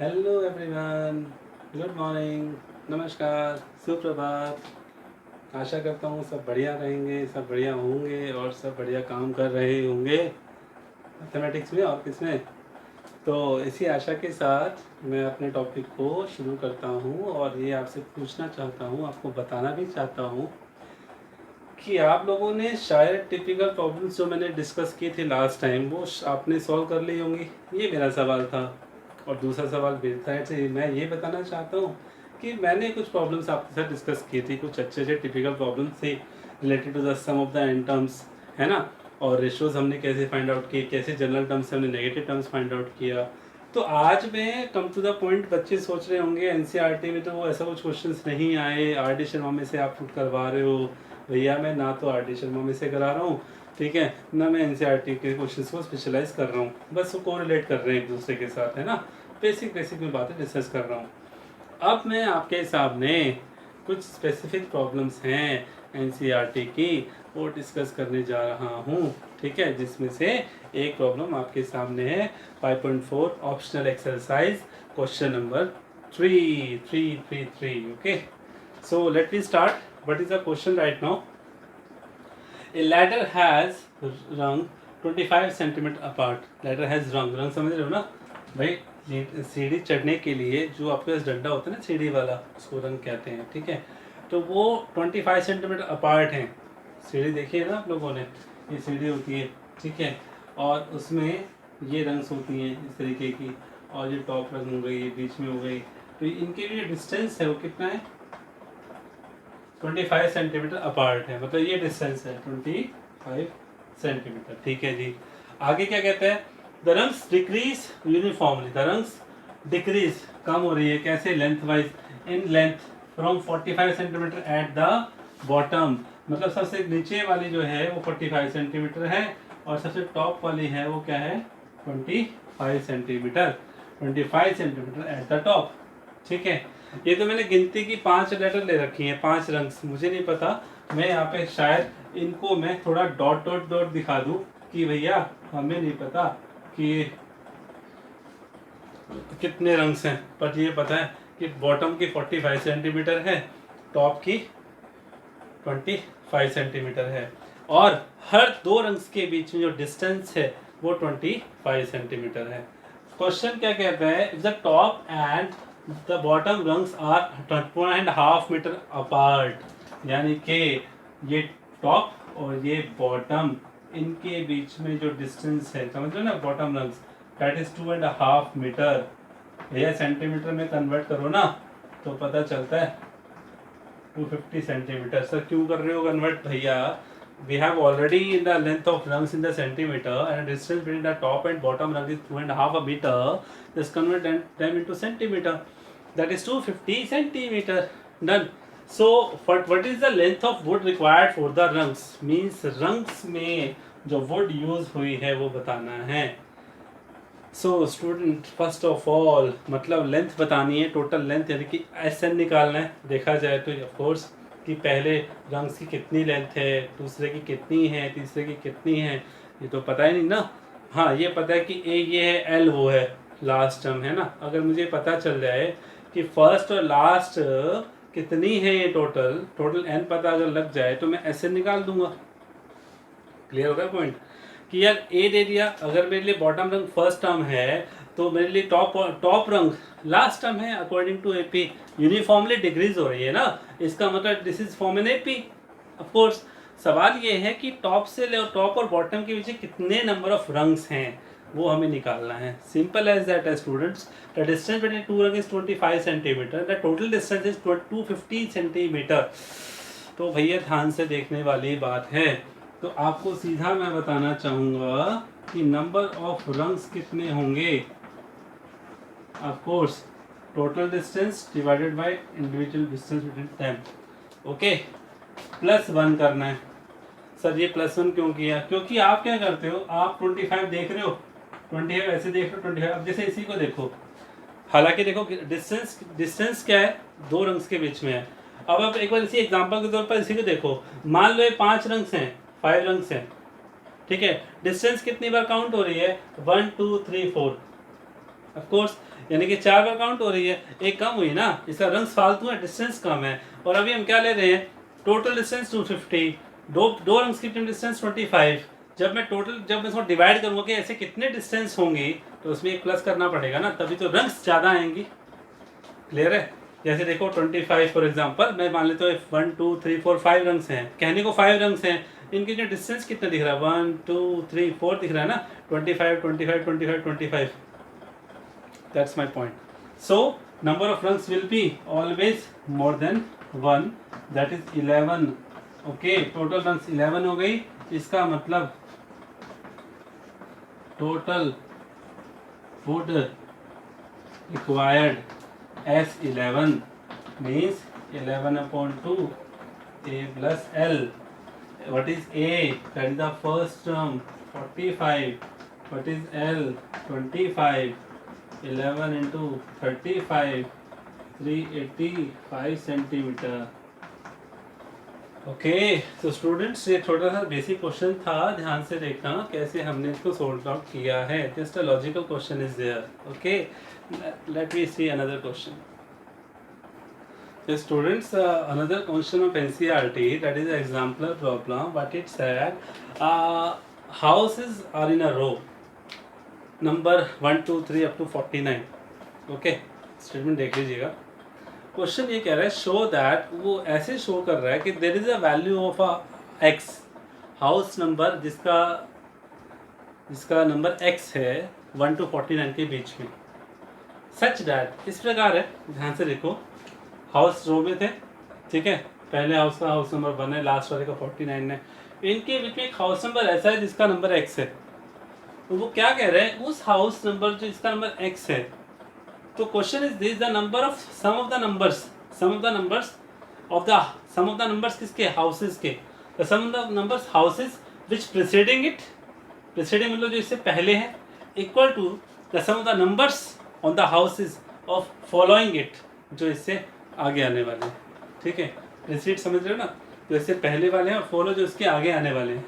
Hello everyone, good morning, नमस्कार, सुप्रभात। आशा करता हूँ सब बढ़िया रहेंगे, सब बढ़िया होंगे और सब बढ़िया काम कर रहे होंगे मैथमेटिक्स में और किसमें। तो इसी आशा के साथ मैं अपने टॉपिक को शुरू करता हूँ और ये आपसे पूछना चाहता हूँ, आपको बताना भी चाहता हूँ कि आप लोगों ने शायद टिपिकल प्रॉब्लम्स जो मैंने डिस्कस किए थे लास्ट टाइम वो आपने सॉल्व कर ली होंगी। ये मेरा सवाल था। और दूसरा सवाल मेरी साइड से मैं ये बताना चाहता हूँ कि मैंने कुछ प्रॉब्लम्स आपके साथ डिस्कस की थी, कुछ अच्छे अच्छे टिपिकल प्रॉब्लम्स थे related to the sum of the n terms, है ना। और रेशोज हमने कैसे फाइंड आउट किए, कैसे जनरल टर्म्स से हमने नेगेटिव टर्म्स फाइंड आउट किया। तो आज मैं कम टू द पॉइंट, बच्चे सोच रहे होंगे एनसीईआरटी में तो वो ऐसा कुछ क्वेश्चंस नहीं आए, आर डी शर्मा में से आप पुट करवा रहे हो। भैया मैं ना तो आर डी शर्मा में से करा रहा हूँ, ठीक है, ना मैं एनसीईआरटी के क्वेश्चंस को स्पेशलाइज कर रहा हूँ, बस वो कोरिलेट कर रहे हैं एक दूसरे के साथ, है ना। बेसिक बेसिक में बातें डिस्कस कर रहा हूँ। अब मैं आपके सामने कुछ स्पेसिफिक प्रॉब्लम्स हैं एनसीईआरटी की, वो डिस्कस करने जा रहा हूँ, ठीक है। जिसमें से एक प्रॉब्लम आपके सामने है 5.4 optional exercise question number 333। Okay, so let me start. What is the question right now? A ladder has rung 25 centimetre apart. Ladder has रंग समझ रहे हो ना भाई। सीढ़ी चढ़ने के लिए जो आपके पास डंडा होता है ना, सीढ़ी वाला, उसको रंग कहते हैं, ठीक है। तो वो 25 सेंटीमीटर अपार्ट हैं। सीढ़ी देखिए ना आप लोगों ने, ये सीढ़ी होती है, ठीक है। और उसमें ये रंग्स होती हैं इस तरीके की, और ये टॉप रंग हो गई, ये बीच में हो गई। तो इनके लिए डिस्टेंस है वो कितना है? 25 सेंटीमीटर अपार्ट है, मतलब ये डिस्टेंस है 25 सेंटीमीटर, ठीक है जी। आगे क्या कहते हैं? The rungs decrease uniformly, the rungs decrease कम हो रही है कैसे? Length wise, in length from 45 centimetre at the bottom, मतलब सबसे नीचे वाली जो है वो 45 सेंटीमीटर है और सबसे टॉप वाली है वो क्या है? 25 centimetre, 25 centimetre at the top, ठीक है। ये तो मैंने गिनती की 5 लेटर ले रखी हैं, 5 रंग, मुझे नहीं पता। मैं यहाँ पे शायद इनको मैं थोड़ा डॉट डॉट डॉट दिखा दूँ कि भैया हमें नहीं पता कि कितने रंग्स हैं, पर ये पता है कि बॉटम की 45 सेंटीमीटर है, टॉप की 25 सेंटीमीटर है, और हर दो रंग्स के बीच में जो डिस्टेंस है वो 25 सेंटीमीटर है। क्वेश्चन क्या कहता है? If the top and the bottom rungs are 1.5 metre apart, यानी कि ये टॉप और ये बॉटम, इनके बीच में जो डिस्टेंस है, समझ लो ना, bottom rungs that is 2.5 metre. भैया सेंटीमीटर में कन्वर्ट करो ना तो पता चलता है 250 सेंटीमीटर। सर क्यों कर रहे हो कन्वर्ट भैया? We have already in the length of rungs in the centimeter and distance between the top and bottom rung is 2.5 meter. Just convert them into centimeter. That is 250 centimeter. Done. So what is the length of wood required for the rungs? Means rungs में जो wood use हुई है वो बताना है। So student, first of all मतलब length बतानी है, टोटल लेंथ, यानी कि SN निकालना है। देखा जाए तो ऑफ कोर्स कि पहले रंग्स की कितनी लेंथ है, दूसरे की कितनी है, तीसरे की कितनी है, ये तो पता ही नहीं ना। हाँ ये पता है कि A ये है, L वो है, लास्ट टर्म है ना। अगर मुझे पता चल जाए कि फर्स्ट और लास्ट कितनी है, ये टोटल N पता अगर लग जाए तो मैं SN निकाल दूंगा। क्लियर हो गया पॉइंट? कि यार ए दे दिया, अगर मेरे लिए बॉटम रंग फर्स्ट टर्म है तो मेरे लिए टॉप रंग लास्ट टर्म है। According to AP uniformly decrease हो रही है ना, इसका मतलब this is form an AP. Of course सवाल ये है कि टॉप से टॉप और बॉटम के बीच कितने नंबर ऑफ रंग्स हैं वो हमें निकालना है। सिंपल एज दैट है students. The distance between two rung is 25 centimetre, the total distance is 250 centimetre. तो भैया ध्यान से देखने वाली बात है। तो आपको सीधा मैं बताना चाहूँगा कि नंबर ऑफ रंग्स कितने होंगे। Of course total distance divided by individual distance between them. Okay, +1 करना है। सर ये +1 क्यों किया? क्योंकि आप क्या करते हो, आप 25 देख रहे हो, 25 ऐसे देख रहे हो, 25। अब जैसे इसी को देखो, हालांकि देखो डिस्टेंस क्या है, दो रंग्स के बीच में है। अब आप एक बार इसी एग्जांपल के तौर पर इसी को देखो, मान लो ये 5 रंग्स हैं, 5 रंग्स हैं, ठीक है। डिस्टेंस कितनी बार काउंट हो रही है? 1 2 3 4। ऑफ कोर्स, यानी कि 4 बार काउंट हो रही है, एक कम हुई ना, इसका रंग फालतू है, डिस्टेंस कम है। और अभी हम क्या ले रहे हैं, टोटल डिस्टेंस 250, दो रंग्स की डिस्टेंस 25। जब मैं इसको डिवाइड करूँगा कि ऐसे कितने डिस्टेंस होंगी, तो उसमें एक प्लस करना पड़ेगा ना, तभी तो रंग्स ज़्यादा आएंगी। क्लियर है? जैसे देखो 25 फॉर एग्जांपल, मैं मान लेता हूँ 1 2 3 4 5 रंग्स हैं, कहने को 5 रंग्स हैं, इनके जो डिस्टेंस कितना दिख रहा है, 1 2 3 4 दिख रहा है ना, 25 25 25 25। That's my point. So number of rungs will be always more than 1, that is 11। Okay, total rungs 11 हो गई। इसका मतलब total would required S11 means 11/2 A plus L. What is A? That is the first term, 45. What is L? 25. 11 into 35, 385 centimeter. Okay, तो students ये छोटा सा basic question था, ध्यान से देखना कैसे हमने इसको सोल्व आउट किया है। Just a logical question is there. Okay, let me see another question. Students, another question of NCERT, that is an exemplar problem. What it said, houses are in a row, number 1 2 3 up to 49. Okay, statement देख लीजिएगा। Question ये कह रहा है, show that, वो ऐसे show कर रहा है कि there is a value of a x, house number जिसका नंबर एक्स है 1 to 49 के बीच में, सच दैट, इस प्रकार है, ध्यान से देखो, हाउस रो में थे, ठीक है, पहले हाउस का हाउस नंबर 1 है, लास्ट वाले का 49 है, इनके बीच में एक हाउस नंबर ऐसा है जिसका नंबर एक्स है। तो वो क्या कह रहे हैं, उस हाउस नंबर जो इसका नंबर एक्स है, तो question is this, the number of sum of the numbers किसके, हाउसेस के, the sum of the numbers houses which preceding it, preceding मतलब जो इससे पहले है, equal to the sum of the numbers on the houses of following it, जो इससे आगे आने वाले हैं। ठीक है, प्रीसीड समझ रहे हो ना, जो इससे पहले वाले हैं और फॉलो जो इसके आगे आने वाले हैं।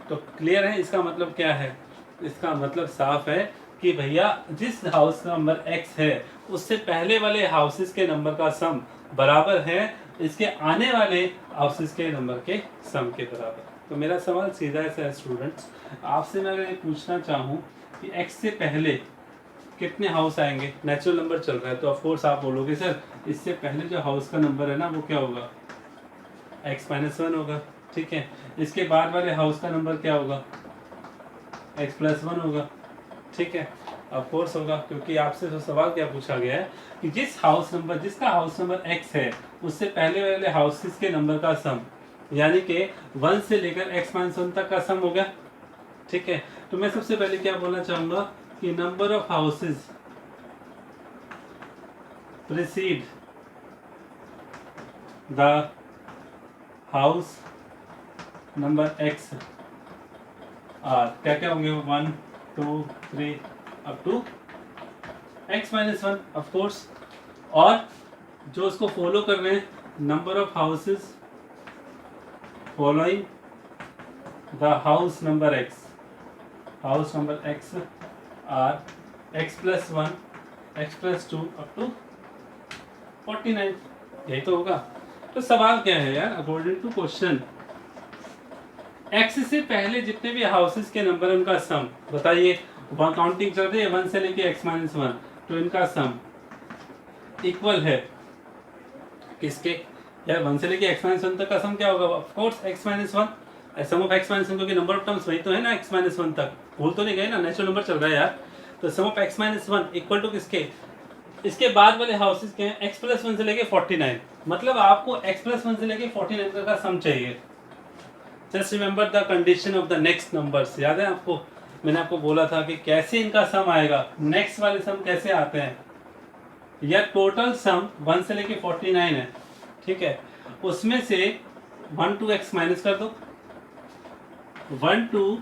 तो क्लियर है, इसका मतलब क्या है, इसका मतलब साफ है कि भैया जिस हाउस का नंबर x है उससे पहले वाले हाउसेस के नंबर का सम बराबर है इसके आने वाले हाउसेस के नंबर के सम के बराबर। तो मेरा सवाल सीधा ऐसा है स्टूडेंट्स, आपसे मैं अगर ये पूछना चाहूँ कि x से पहले कितने हाउस आएंगे, नेचुरल नंबर चल रहा है, तो ऑफ कोर्स आप बोलोगे सर इससे पहले जो हाउस का नंबर है ना वो क्या होगा, x-1 होगा। ठीक है, इसके बाद वाले हाउस का नंबर क्या होगा, x+1 होगा। ठीक है, ऑफ कोर्स होगा, क्योंकि आपसे जो सवाल क्या पूछा गया है कि जिसका हाउस नंबर x है उससे पहले वाले हाउसेस के नंबर का सम, यानी कि 1 से लेकर x-1 तक का सम हो गया। ठीक है, तो मैं सबसे पहले क्या बोलना चाहूंगा कि number of houses precede the house number x are क्या क्या होंगे, 1 2 3 up to x-1 of course. और जो उसको फॉलो कर रहे हैं, number of houses following the house number x are x+1 x+2 up to 49। यही तो होगा। तो सवाल क्या है यार, अकॉर्डिंग टू क्वेश्चन, x से पहले जितने भी हाउसेस के नंबर उनका सम बताइए, वहाँ काउंटिंग चल रही है 1 से लेके x-1, तो इनका सम इक्वल है किसके, यार 1 से लेके x-1 तक का सम क्या होगा, of course x-1, some of x-1, क्योंकि नंबर ऑफ टर्म्स वही तो है ना, x-1 तक भूल तो नहीं गए ना, नेचुरल नंबर चल रहा है यार। तो सम ऑफ x-1 इक्वल टू किसके, इसके बाद वाले हाउसेस के हैं x+1 से लेके 49, मतलब आपको x+1 से लेके 49 तक का सम चाहिए। Just remember the condition of the next numbers, याद है आपको, मैंने आपको बोला था कि कैसे इनका सम आएगा, नेक्स्ट वाले सम कैसे आते हैं, या टोटल सम 1 से लेके 49 है, ठीक है, उसमें से 1 to x माइनस कर दो, 1 to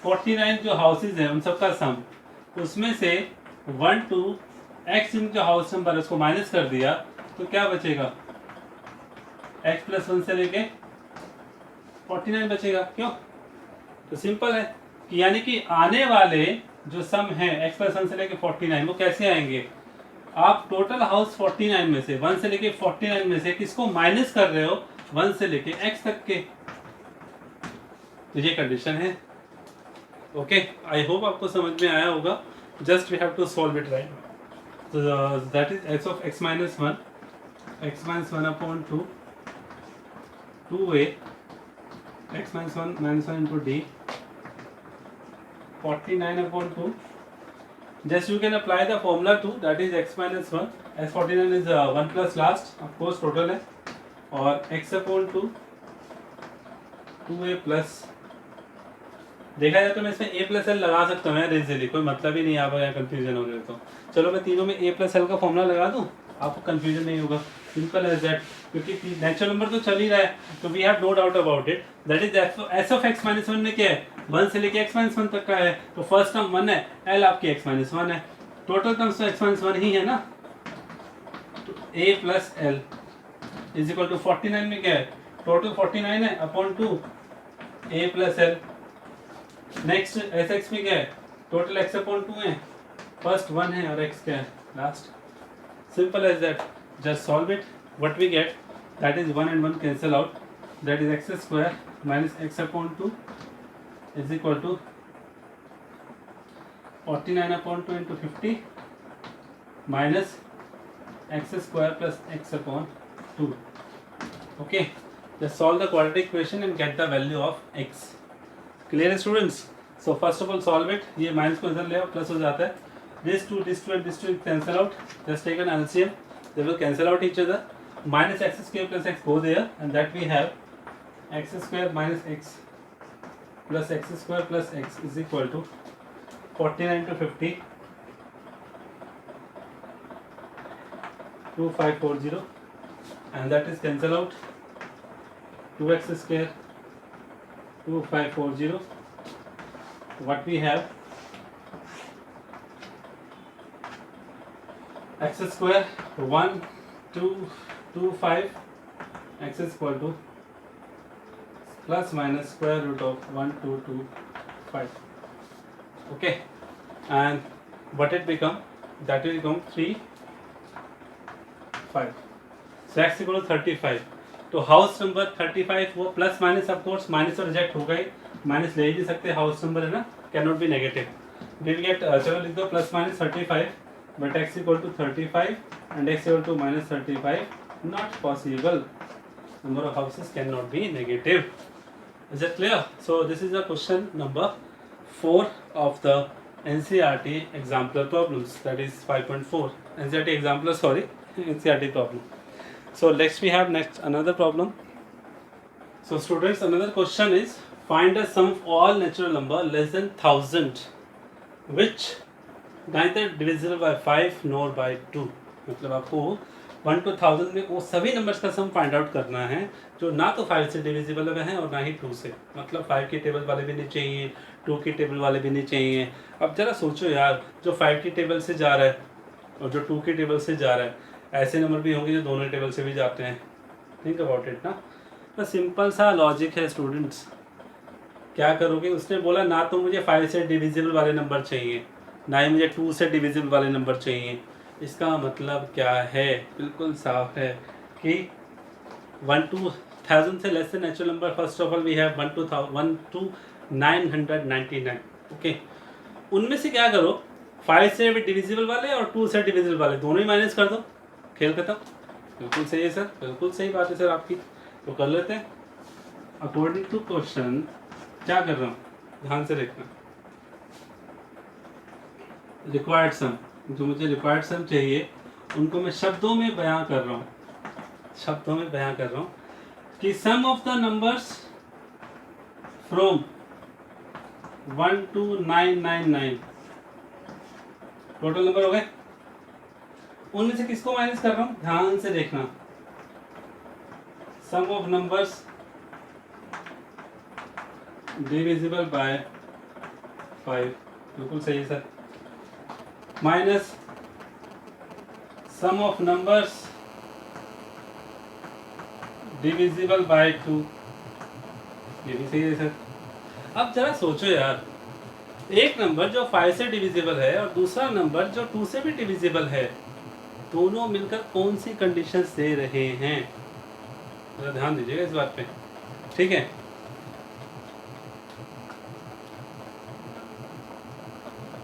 49 जो हाउसेज हैं उन सबका सम, उसमें से 1 to x इनका हाउस नंबर है उसको माइनस कर दिया, तो क्या बचेगा, x+1 से लेके 49 बचेगा। क्यों, तो सिंपल है कि यानी कि आने वाले जो सम है x प्लस 1 से लेके 49 वो कैसे आएंगे? आप टोटल हाउस 49 में से 1 से लेके 49 में से किसको माइनस कर रहे हो? 1 से लेके x तक के। तो ये कंडीशन है। ओके, आई होप आपको समझ में आया होगा। Just we have to solve it right. तो that is x of x minus 1 upon 2 2a x minus 1 into d 49 upon 2. Just you can apply the formula 2, that is x minus 1 as 49 is 1 plus last, of course total है, और x upon 2 2a plus, देखा जाए तो मैं इसमें a plus l लगा सकता हूँ इजीली, कोई मतलब ही नहीं है। आप यहाँ कंफ्यूजन हो गया तो चलो मैं तीनों में a plus l का फॉर्मूला लगा दूँ, आपको कंफ्यूजन नहीं होगा। सिंपल एज दैट, क्योंकि नेचुरल नंबर तो चल ही रहा है, तो we have no doubt about it. That is S of x minus 1 में क्या है? 1 से लेके x माइनस 1 तक का है, तो फर्स्ट टर्म 1 है, l आपकी x माइनस 1 है, टोटल टर्म्स तो x माइनस 1 ही है ना। तो a plus L is equal to 49 में क्या है? टोटल 49 है upon 2 a plus L. Next S x में क्या है? टोटल x अपॉन 2 है, फर्स्ट 1 है और x क्या है? Last. Simple as that. Just solve it. What we get, that is 1 and 1 cancel out. That is x square minus x upon 2 is equal to 49 upon 2 into 50 minus x square plus x upon 2. Okay. Just solve the quadratic equation and get the value of x. Clear students? So first of all solve it. ये minus को इधर ले आओ, plus हो जाता है। This 2 and this 2 cancel out. Just take an LCM. They will cancel out each other. Minus x square plus x go there, and that we have x square minus x plus x square plus x is equal to 49 to 50 2540, and that is cancel out. 2x square 2540. What we have? x square 1 2 2 5 x is equal to plus minus square root of 1 2 2 5. Okay, and what it become? That will become 3 5. So x equal to 35. तो house number 35 वो plus minus, of course minus तो reject हो गई, minus ले ही नहीं सकते, house number है ना, can not be negative. Will get, चलो लिख दो plus minus 35, but x equal to 35 and x equal to minus 35, not possible. Number of houses cannot be negative. Is it clear? So this is the question number 4 of the NCERT example problems, that is 5.4 NCERT example, sorry, NCERT problem. So next we have another problem. So students, another question is find a sum of all natural number less than 1000 which neither divisible by 5 nor by 2. मतलब आपको 1 to 1000 में वो सभी numbers का sum find out करना है जो ना तो 5 से डिविजिबल हैं और ना ही 2 से, मतलब 5 की टेबल वाले भी नहीं चाहिए, 2 की टेबल वाले भी नहीं चाहिए। अब जरा सोचो यार, जो 5 की टेबल से जा रहा है और जो 2 की टेबल से जा रहा है, ऐसे नंबर भी होंगे जो दोनों टेबल से भी जाते हैं। थिंक अबाउट इट ना। तो सिंपल सा लॉजिक है स्टूडेंट्स। क्या करोगे? उसने बोला ना तो मुझे 5 से डिविजिबल वाले नंबर चाहिए, ना ही मुझे 2 से डिविजिबल वाले नंबर चाहिए। इसका मतलब क्या है? बिल्कुल साफ है कि 1 to 1000 से less natural number, first of all we have 1 to 999। Okay, उनमें से क्या करो, 5 से डिविजिबल वाले और 2 से डिविजिबल वाले दोनों ही माइनस कर दो, खेल खत्म। बिल्कुल सही है सर, बिल्कुल सही बात है सर आपकी। तो कर लेते हैं अकॉर्डिंग टू क्वेश्चन। क्या कर रहा हूँ, ध्यान से देखना। रिक्वायर्ड सम, जो मुझे रिक्वायर्ड सम चाहिए उनको मैं शब्दों में बयां कर रहा हूँ, शब्दों में बयां कर रहा हूँ कि sum of the numbers from 1 to 999 total number हो गए, उनमें से किसको माइनस कर रहा हूँ, ध्यान से देखना। सम ऑफ नंबर्स डिविजिबल बाय 5, बिल्कुल सही है sir, minus sum of numbers divisible bye 2, ये भी सही है सर। अब जरा सोचो यार, एक नंबर जो 5 से डिविजिबल है और दूसरा नंबर जो 2 से भी डिविजिबल है, दोनों मिलकर कौन सी कंडीशंस दे रहे हैं, जरा ध्यान दीजिएगा इस बात पे, ठीक है।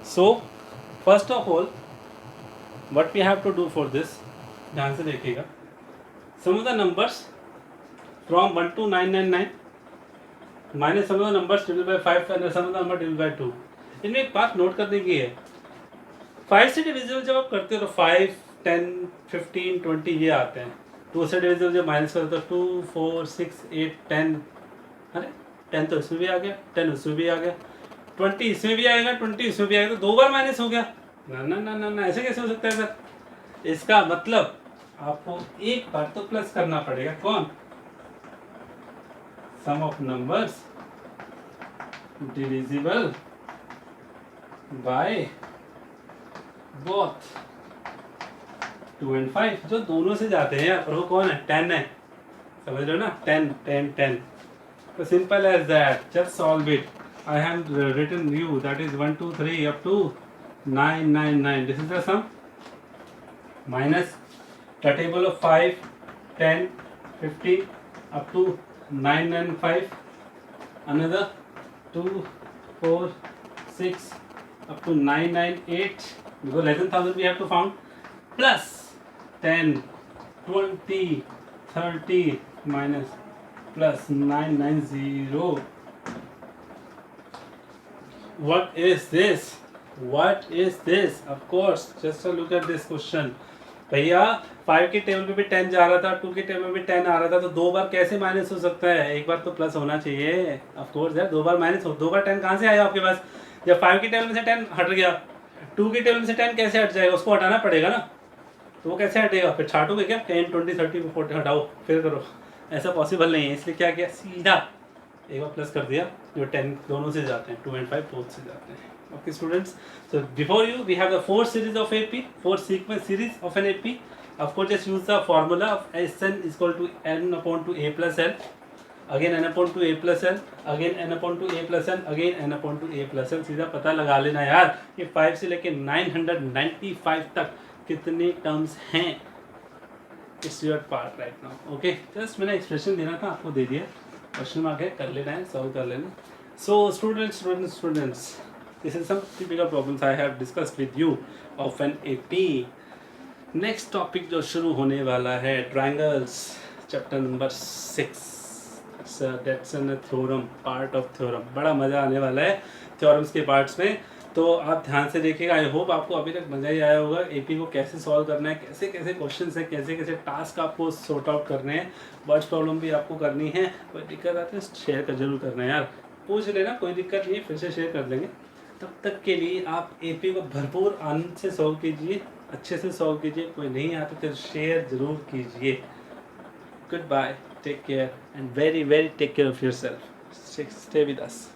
So first of all what we have to do for this, ध्यान से देखिएगा। Sum of the numbers from 1 to 999 minus sum of the numbers divide by 5 and sum of the number divide by 2। इनमें एक बात note करने की है, 5 से डिविजिबल जब आप करते हो तो 5, 10, 15, 20 ये आते हैं। 2 से डिविजिबल जब माइनस करते हो 2, 4, 6, 8, 10, अरे 10 तो इसमें भी आ गया, 10 उसमें भी आ गया, 20 इसमें भी आएगा, 20 इसमें भी आएगा, तो 2 बार माइनस हो गया। ना ना ना ना ना, ऐसे कैसे हो सकता है सर? इसका मतलब आपको एक बार तो प्लस करना पड़ेगा। कौन? Sum of numbers divisible by both 2 and 5, जो दोनों से जाते हैं यार। और वो कौन है? 10 है, समझ रहे हो ना? 10 10 10। तो simple as that, just solve it. I have written you, that is 1 2 3 up to 999. This is the sum minus the table of 5, 10, 15 up to 995. Another 2, 4, 6 up to 998. Because less than 1000 we have to found. Plus 10, 20, 30 minus plus 990. What is this? What is this? Of course, just a look at this question. भैया 5 के table पे भी 10 जा रहा था, 2 के table पे भी 10 आ रहा था, तो 2 बार कैसे माइनस हो सकता है? एक बार तो प्लस होना चाहिए। ऑफ कोर्स यार, 2 बार माइनस हो, 2 बार 10 कहाँ से आया आपके पास? जब 5 के टेबल में से 10 हट गया, 2 के टेबल में से 10 कैसे हट जाएगा? उसको हटाना पड़ेगा ना, तो वो कैसे हटेगा? फिर छाटोगे क्या? 10, 20, 30, 40 हटाओ फिर करो, ऐसा पॉसिबल नहीं है। इसलिए क्या किया, सीधा एक बार प्लस कर दिया। जो 10 दोनों से जाते हैं, 2 and 5 बोथ से जाते हैं। Okay students, so before you we have the 4 series of AP, 4 sequence series of an AP. Of course, just use the formula of Sn is equal to n upon to a plus l, again n upon to a plus l, again n upon to a plus n, again n upon to a plus l। सीधा पता लगा लेना यार कि 5 से लेके 995 तक कितने टर्म्स हैं। It's your part right now. Okay, just मैंने एक्सप्रेशन देना था, आपको दे दिया। क्वेश्चन मार्क है, कर लेना है, सॉल्व कर लेना। So students, this is some typical problems I have discussed with you of an AP. Next topic जो शुरू होने वाला है, triangles, chapter number 6, that's an theorem, part of theorem. बड़ा मज़ा आने वाला है थ्योरम्स के पार्ट्स में, तो आप ध्यान से देखिएगा। आई होप आपको अभी तक मज़ा ही आया होगा। एपी को कैसे सॉल्व करना है, कैसे कैसे क्वेश्चंस हैं, कैसे कैसे टास्क आपको सॉर्ट आउट करने हैं, वर्ड्स प्रॉब्लम भी आपको करनी है। कोई दिक्कत आती है शेयर कर जरूर करना है यार, पूछ लेना, कोई दिक्कत नहीं है, फिर से शेयर कर देंगे। तब तक के लिए आप एपी को भरपूर आनंद से सॉल्व कीजिए, अच्छे से सॉल्व कीजिए। कोई नहीं आता तो शेयर ज़रूर कीजिए। Good bye, take care and very very take care of yourself. Stay with us.